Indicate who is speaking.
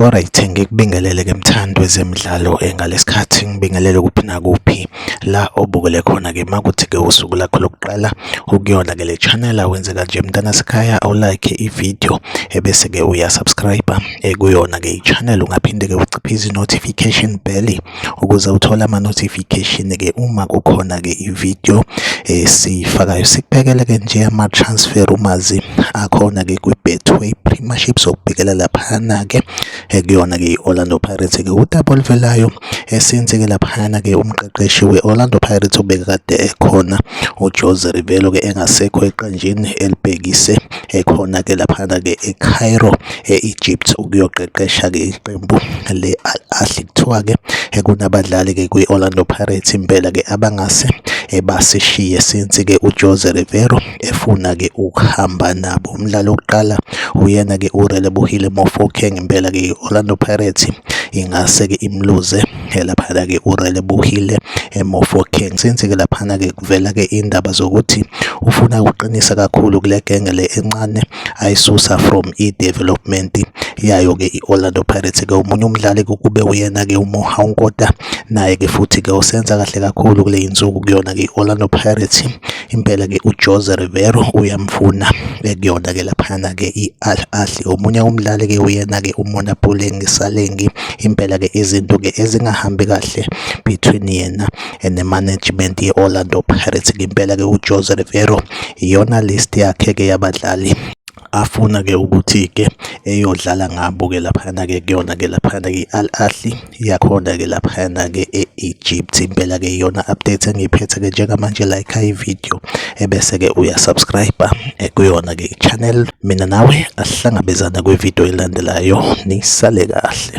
Speaker 1: Alright, ngikubingelele-ke mthando wezemidlalo ngalesikhathi ngibingelele kuphi nakuphi la obukele khona-ke makuthi-ke usuku lakho lokuqala ukuyona-ke le channel awenze kanje mntanasekhaya awulike ividiyo ebese-ke uyasubscribe kuyona-ke i-channel ungaphinde-ke uciphize i-notification bell ukuze uthole ama-notification-ke uma kukhona-ke ividiyo siyifakayo. Sikubhekele-ke nje ama-transfer umazi akhona-ke kwi-Betway Premiership sokubhekela laphana-ke kuyona-ke i-Orlando Pirates-ke udaba oluvelayo esenzeke laphana-ke umqeqeshi we-Orlando Pirates obekade ekhona uJose Rivello-ke engasekho eqenjini elibhekise ekhona-ke laphana-ke eCairo e-Egypt ukuyoqeqesha-ke iqembu le-Al Ahly. Kuthiwa-ke kunabadlali-ke kwi-Orlando Pirates impela-ke abangase basishiye since-ke uJose Rivello efuna-ke ukuhamba nabo. Umdlalo wokuqala uyena-ke uRelebohile Mofokeng impela-ke i-Orlando Pirates ingase-ke imluze laphana-ke uRelebohile Mofokeng since-ke laphana-ke kuvela-ke indaba zokuthi ufuna ukuqinisa kakhulu kule genge le encane ayisusa from i-development yayo-ke i-Orlando Pirates-ke. Omunye umdlali-ke kube uyena-ke uMohau Nkota naye-ke futhi-ke usenza kahle kakhulu kule insuku kuyona-ke i-Orlando Pirates impela-ke uJose Rivello uyamfuna kuyona-ke laphana-ke i-Al Ahly. Omunye umdlali-ke uyena-ke uMona Puleng Salengi impela-ke izinto-ke ezingahambi kahle between yena ne-management ye-Orlando Pirates-ke impela-ke uJose Rivello iyona list yakhe-ke yabadlali afuna-ke ukuthi-ke eyodlala ngabo-ke laphana-ke kuyona-ke laphana-ke i-Al Ahly yakhona-ke laphana-ke e-Egypt. Impela-ke iyona update engiyiphethe-ke njengamanje, like ividiyo ebese-ke uyasubscribe kuyona-ke i-channel. Mina nawe asihlangabezana kwividiyo elandelayo, nisale kahle.